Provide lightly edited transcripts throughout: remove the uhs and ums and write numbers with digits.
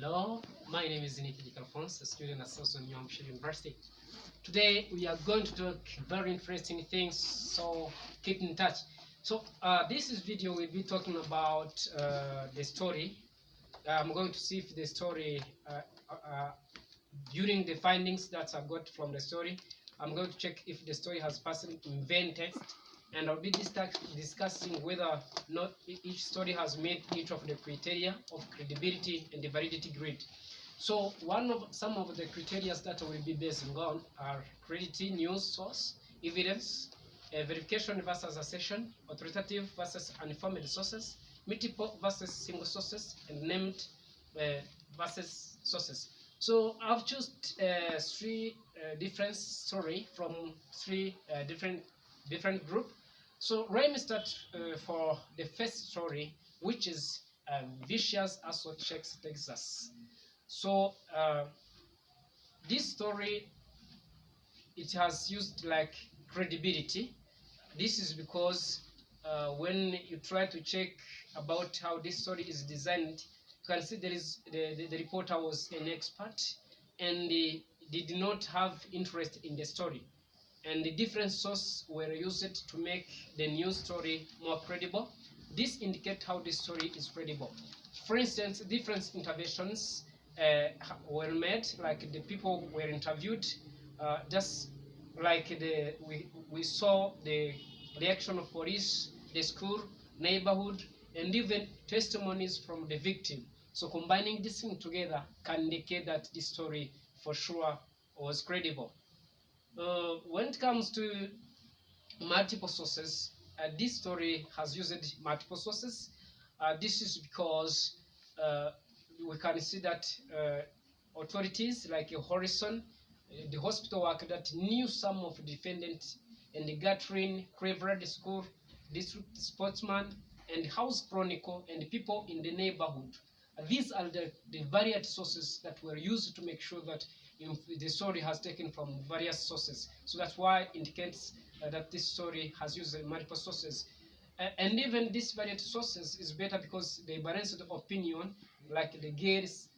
Hello, my name is Niyitegeka Alphonse, a student at New Hampshire University. Today we are going to talk very interesting things, so keep in touch. So this video will be talking about the story. I'm going to see if the story, during the findings that I got from the story, I'm going to check if the story has passed in vain text, and I'll be discussing whether or not each story has met each of the criteria of credibility and the validity grade. So some of the criteria that we'll be basing on are credibility, news source, evidence, verification versus assertion, authoritative versus uninformed sources, multiple versus single sources, and named versus sources. So I've chosen three different story from three different group. So let me start for the first story, which is Vicious Assault Checks Texas. So this story, it has used like credibility. This is because when you try to check about how this story is designed, you can see there is the reporter was an expert and did not have interest in the story, and the different sources were used to make the news story more credible. This indicates how the story is credible. For instance, different interventions were made, like the people were interviewed, just like we saw the reaction of police, the school, neighborhood, and even testimonies from the victim. So combining this thing together can indicate that this story for sure was credible. When it comes to multiple sources, this story has used multiple sources. This is because we can see that authorities like Horizon, the hospital worker that knew some of the defendants, and the Gatrin, Cleveland School, District Sportsman, and House Chronicle, and the people in the neighborhood. These are the various sources that were used to make sure that the story has taken from various sources. So that's why it indicates that this story has used multiple sources. And even these various sources is better because they balance the opinion, like the girls,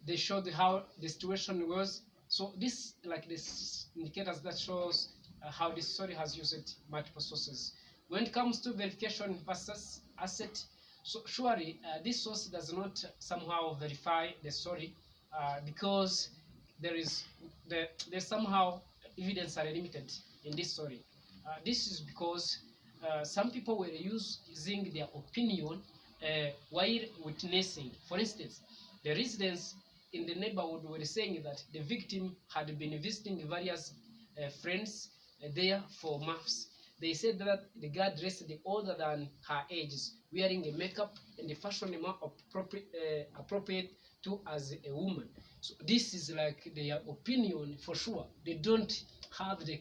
they showed how the situation was. So this, like this indicators that shows how this story has used multiple sources. When it comes to verification versus asset, so surely this source does not somehow verify the story because there's somehow evidence are limited in this story. This is because some people were using their opinion while witnessing. For instance, the residents in the neighborhood were saying that the victim had been visiting various friends there for months. They said that the girl dressed older than her ages, wearing a makeup and the fashion more appropriate to as a woman. So this is like their opinion for sure. They don't have the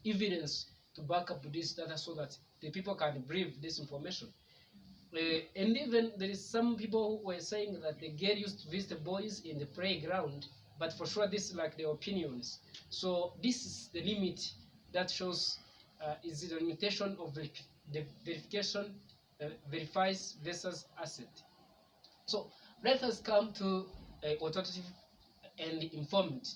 evidence to back up this data so that the people can believe this information. And even there is some people who were saying that the girl used to visit the boys in the playground, but for sure this is like their opinions. So this is the limit that shows is the limitation of the verification verifies versus asset. So let us come to authoritative and informed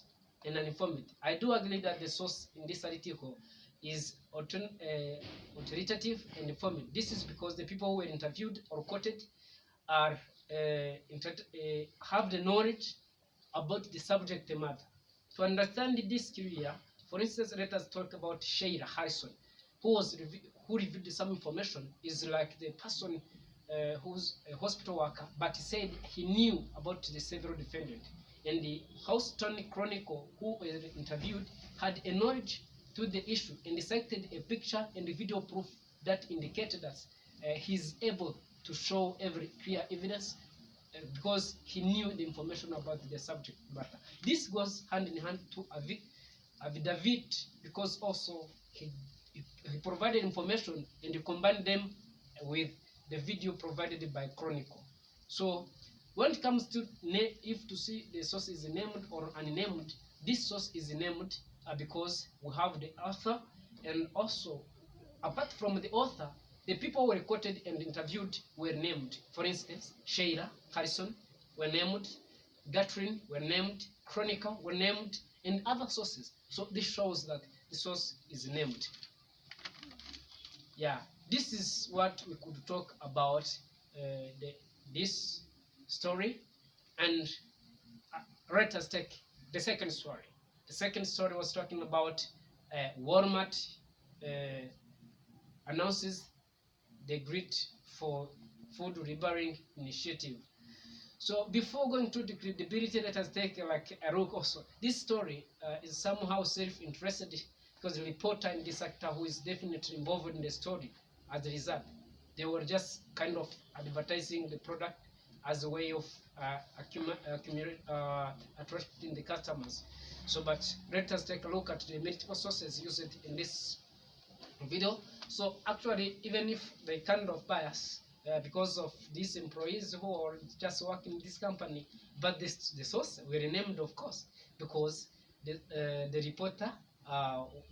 and uninformed. I do agree that the source in this article is authoritative and informed. This is because the people who were interviewed or quoted are have the knowledge about the subject matter. To understand this clear, for instance, let us talk about Sheila Harrison, who reviewed some information. Is like the person who's a hospital worker, but he said he knew about the several defendants. And the Houston Chronicle, who was interviewed, had a knowledge to the issue and cited a picture and a video proof that indicated that he's able to show every clear evidence because he knew the information about the subject matter. This goes hand in hand to affidavit because also he provided information and he combined them with the video provided by Chronicle. So when it comes to if to see the source is named or unnamed, this source is named because we have the author, and also apart from the author, the people were quoted and interviewed were named. For instance, Sheila Harrison, were named, Gatrin were named, Chronicle were named, and other sources. So this shows that the source is named. Yeah, this is what we could talk about this story. And let us take the second story. The second story was talking about Walmart announces the Grit for Food Rebirthing Initiative. So before going to the credibility, let us take a look also. This story is somehow self-interested because the reporter and this actor who is definitely involved in the story, as a result, they were just kind of advertising the product as a way of attracting the customers. So, but let us take a look at the multiple sources used in this video. So actually, even if they kind of bias because of these employees who are just working in this company, but the source were named, of course, because the reporter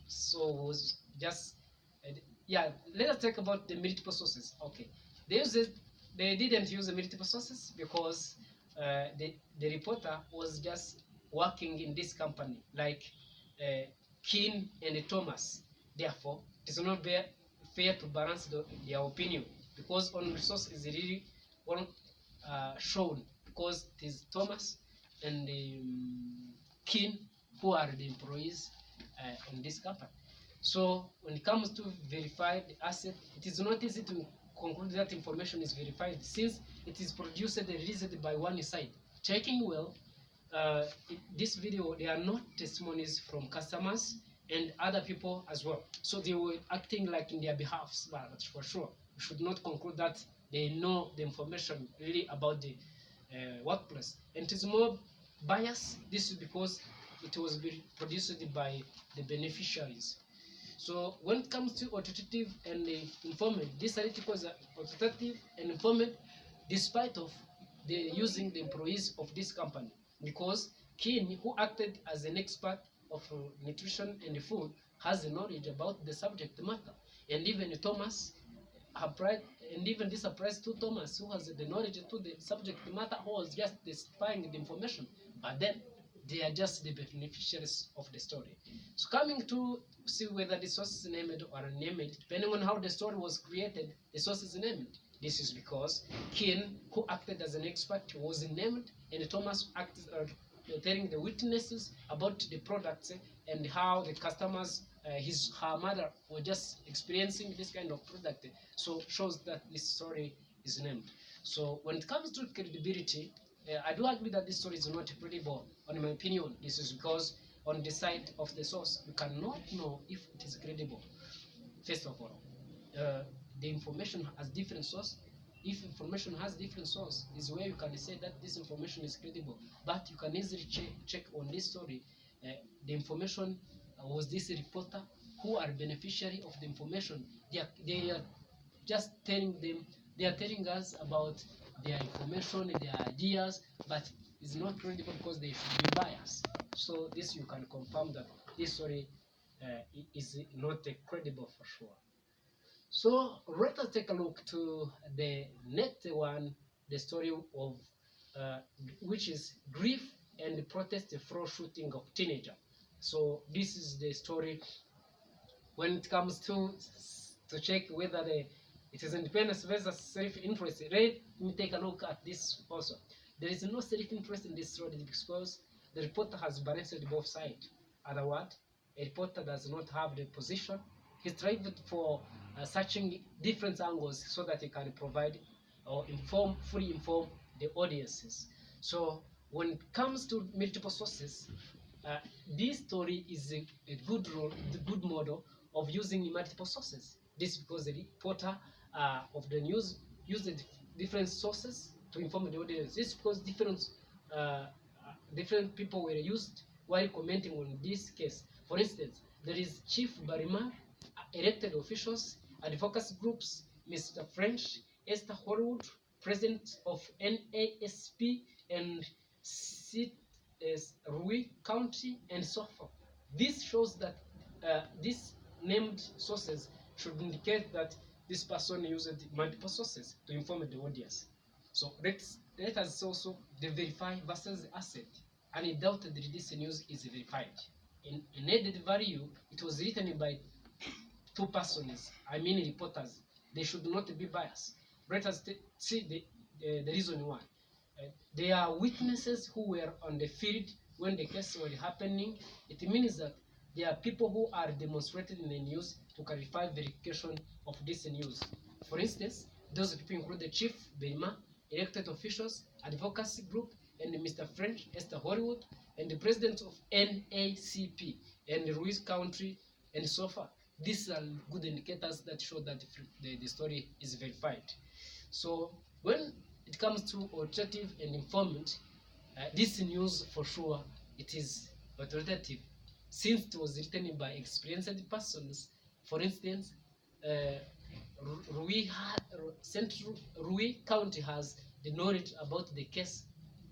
so was just yeah. Let us talk about the multiple sources. Okay, they didn't use the multiple sources because the reporter was just working in this company like Keane and Thomas. Therefore, it is not fair to balance their opinion because on resource is really one shown because it is Thomas and Keane who are the employees in this company. So when it comes to verified asset, it is not easy to conclude that information is verified since it is produced and released by one side. Checking well, this video, they are not testimonies from customers and other people as well. So they were acting like in their behalfs, but for sure, we should not conclude that they know the information really about the workplace. And it is more biased. This is because it was produced by the beneficiaries. So when it comes to authoritative and informant, this article is authoritative and informant despite of the using the employees of this company, because Keane, who acted as an expert of nutrition and food, has the knowledge about the subject matter, and even Thomas applied, and even this applies to Thomas, who has the knowledge to the subject matter, who was just specifying the information, but then they are just the beneficiaries of the story. So coming to see whether the source is named or unnamed, depending on how the story was created, the source is named. This is because Keane, who acted as an expert, was named, and Thomas acted telling the witnesses about the products and how the customers, her mother, were just experiencing this kind of product. So shows that this story is named. So when it comes to credibility, I do agree that this story is not credible. On my opinion, this is because on the side of the source, you cannot know if it is credible. First of all, the information has different source. If information has different source, is where you can say that this information is credible. But you can easily check on this story. The information was this reporter who are beneficiary of the information. They are just telling them. They are telling us about their information, their ideas, but it's not credible because they should be biased. So this you can confirm that this story is not credible for sure. So let us take a look to the next one, the story of which is grief and protest for shooting of teenager. So this is the story when it comes to check whether it is independence versus self-interest. Let me take a look at this also. There is no self-interest in this story because the reporter has balanced both sides. Other words, a reporter does not have the position. He strived for searching different angles so that he can provide or fully inform the audiences. So when it comes to multiple sources, this story is a good role, the good model of using multiple sources. This is because the reporter of the news used different sources to inform the audience. This is because different people were used while commenting on this case. For instance, there is Chief Barima, elected officials, advocacy groups, Mr. French, Esther Hollywood, president of NASP, and Rui County, and so forth. This shows that these named sources should indicate that this person used multiple sources to inform the audience. So let's let us also the verify versus asset. Undoubtedly, this news is verified. In added value, it was written by two persons, I mean reporters. They should not be biased. Let us see the reason why. They are witnesses who were on the field when the case was happening. It means that there are people who are demonstrated in the news to clarify verification of this news. For instance, those people include the chief, Belma, elected officials, advocacy group, and Mr. French, Esther Hollywood, and the president of NACP, and Ruiz County, and so far. These are good indicators that show that the story is verified. So when it comes to authoritative and informant, this news for sure it is authoritative since it was written by experienced persons. For instance, Central Rui County has the knowledge about the case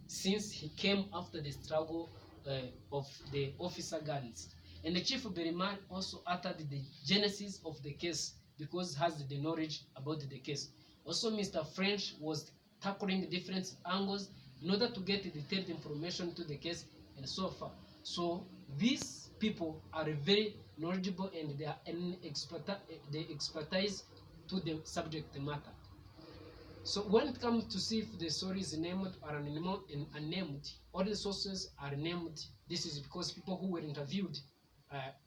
since he came after the struggle of the officer guns. And the chief of Beriman also uttered the genesis of the case because he has the knowledge about the case. Also, Mr. French was tackling different angles in order to get detailed information to the case and so far. So these people are very knowledgeable and they are they expertise to the subject matter. So when it comes to see if the story is named or unnamed, all the sources are named. This is because people who were interviewed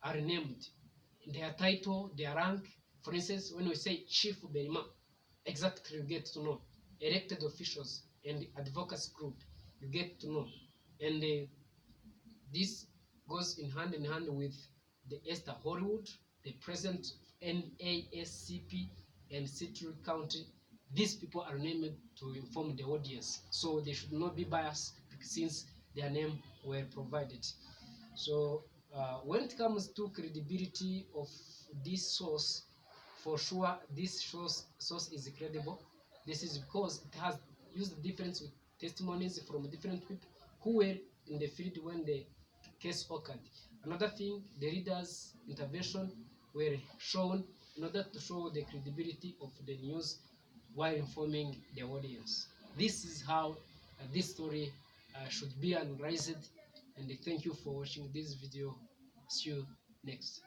are named. Their title, their rank. For instance, when we say Chief Berima, exactly you get to know. Elected officials and the advocacy group, you get to know. And this goes in hand with the Esther Hollywood, the president of NASCP and Citrus County. These people are named to inform the audience, so they should not be biased since their name were provided. So when it comes to credibility of this source, for sure this source is credible. This is because it has used different testimonies from different people who were in the field when the case occurred. Another thing, the reader's intervention were shown in order to show the credibility of the news while informing the audience. This is how this story should be analyzed, and thank you for watching this video. See you next.